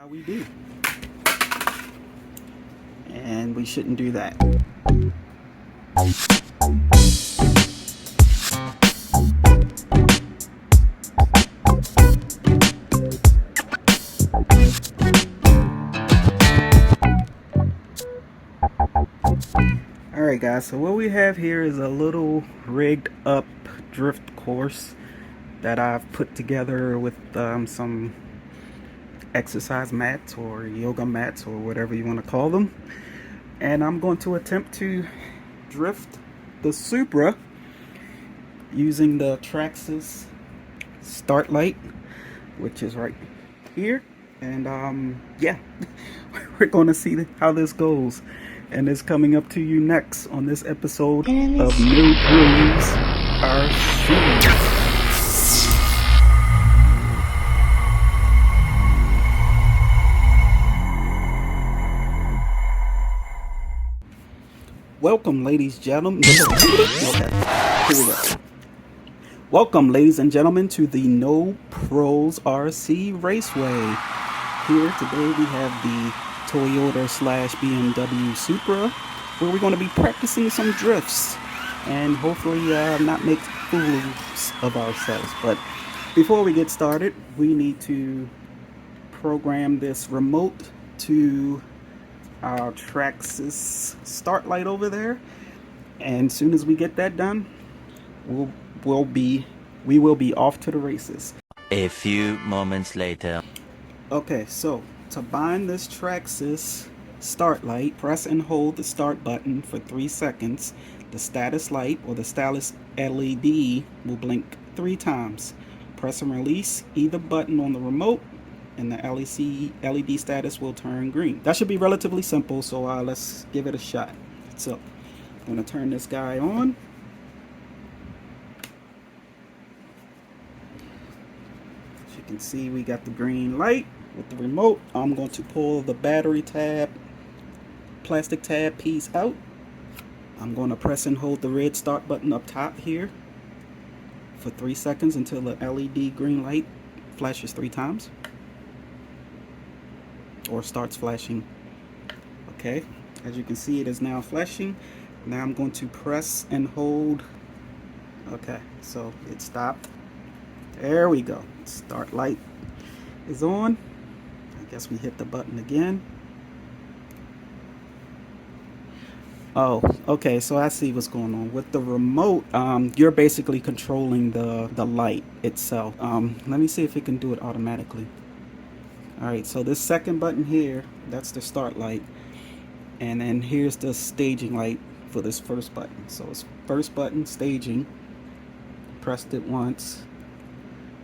How we do. And we shouldn't do that. Alright guys, so what we have here is a little rigged up drift course that I've put together with some exercise mats or yoga mats or whatever you want to call them, and I'm going to attempt to drift the Supra using the Traxxas start light, which is right here. And yeah, we're going to see how this goes, and it's coming up to you next on this episode of No Pros RC. Welcome, ladies and gentlemen. Okay, here we go. Welcome, ladies and gentlemen, to the No Pros RC Raceway. Here today we have the Toyota / BMW Supra, where we're going to be practicing some drifts and hopefully not make fools of ourselves. But before we get started, we need to program this remote to our Traxxas start light over there, and as soon as we get that done, we will be off to the races. A few moments later. Okay, so to bind this Traxxas start light, press and hold the start button for 3 seconds. The status light or the status LED will blink 3 times. Press and release either button on the remote and the LED status will turn green. That should be relatively simple, so let's give it a shot. So I'm going to turn this guy on. As you can see, we got the green light with the remote. I'm going to pull the battery tab, plastic tab piece out. I'm going to press and hold the red start button up top here for 3 seconds until the LED green light flashes 3 times. Or starts flashing. Okay, as you can see, it is now flashing. Now I'm going to press and hold. Okay, so it stopped. There we go. Start light is on. I guess we hit the button again. Oh, okay, so I see what's going on with the remote. You're basically controlling the light itself. Let me see if it can do it automatically. Alright, so this second button here, that's the start light, and then here's the staging light for this first button. So it's first button, staging. Pressed it once,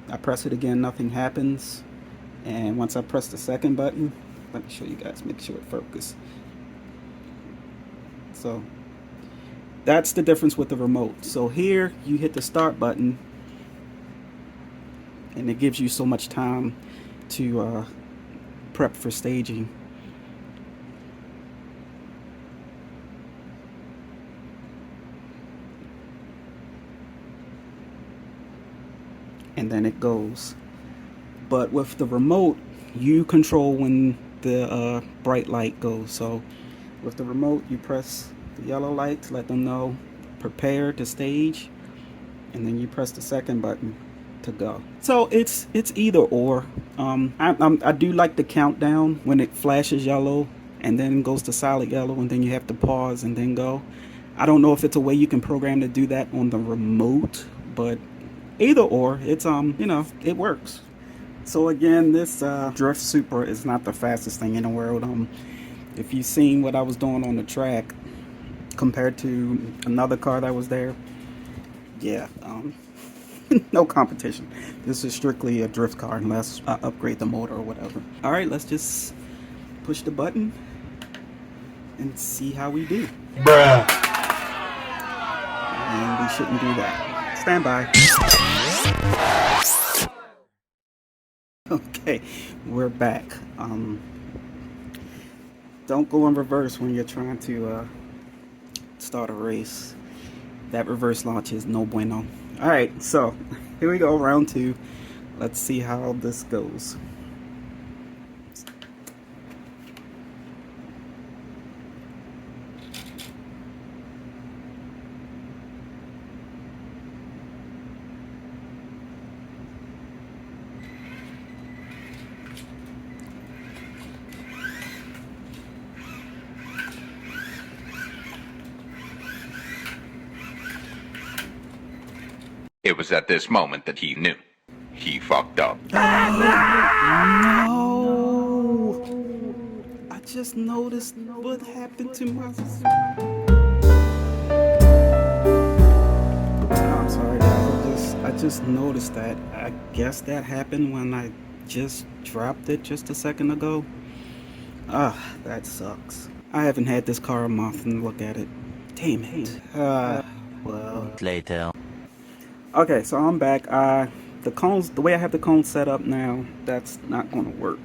I press it again, nothing happens. And once I press the second button, let me show you guys, make sure it focuses. So that's the difference with the remote. So here you hit the start button and it gives you so much time to prep for staging. And then it goes. But with the remote, you control when the bright light goes. So with the remote, you press the yellow light to let them know prepare to stage, and then you press the second button to go. So it's either or. I do like the countdown when it flashes yellow and then goes to solid yellow, and then you have to pause and then go. I don't know if it's a way you can program to do that on the remote, but either or, it's you know, it works. So again, this drift Supra is not the fastest thing in the world. If you've seen what I was doing on the track compared to another car that was there, yeah, no competition. This is strictly a drift car unless I upgrade the motor or whatever. All right, let's just push the button and see how we do. Bruh. And we shouldn't do that. Stand by. Okay, we're back. Don't go in reverse when you're trying to start a race. That reverse launch is no bueno. Alright, so here we go, round 2. Let's see how this goes. It was at this moment that he knew. He fucked up. No! I just noticed what happened to my... I'm sorry guys, I just noticed that. I guess that happened when I just dropped it just a second ago. That sucks. I haven't had this car a month and look at it. Damn it. Well. Later. Okay, so I'm back. The cones, the way I have the cones set up now, that's not gonna work.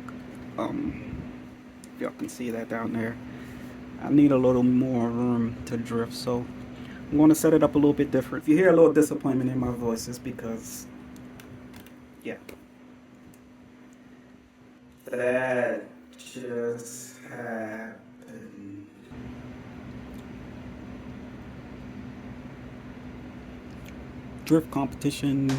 Y'all can see that down there. I need a little more room to drift, so I'm gonna set it up a little bit different. If you hear a little disappointment in my voice, it's because, yeah. That just happened. Drift competition.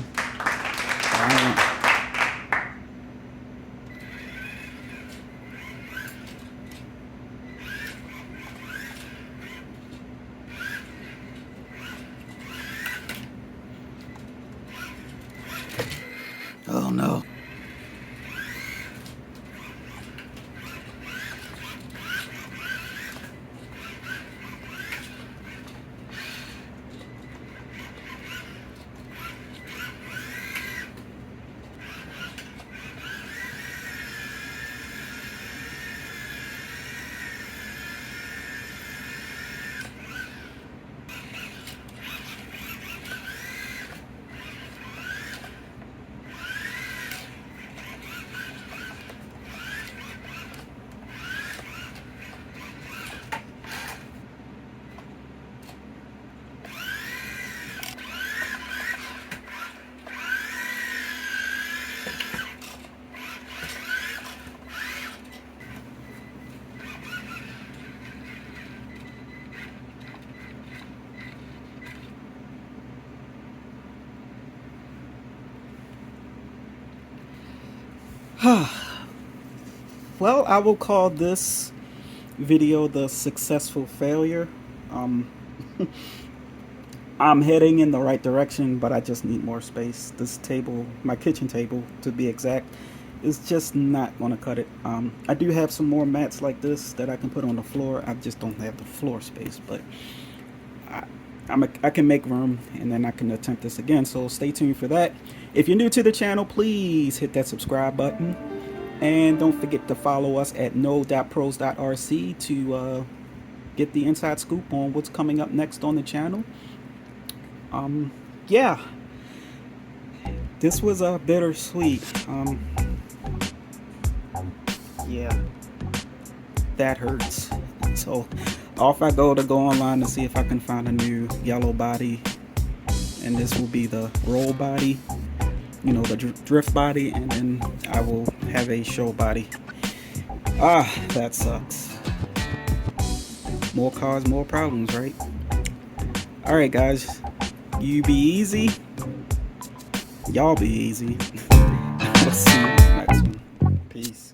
Oh no. Well, I will call this video the successful failure. I'm heading in the right direction, but I just need more space. This table, my kitchen table to be exact, is just not going to cut it. I do have some more mats like this that I can put on the floor. I just don't have the floor space, but I can make room, and then I can attempt this again. So stay tuned for that. If you're new to the channel, please hit that subscribe button. And don't forget to follow us at no.pros.rc to get the inside scoop on what's coming up next on the channel. Yeah, this was bittersweet. Yeah, that hurts. So off I go to go online to see if I can find a new yellow body, and this will be the roll body, you know, the drift body, and then I will have a show body. That sucks. More cars, more problems, right? Alright guys, you be easy, y'all be easy. We'll see you next one. Peace.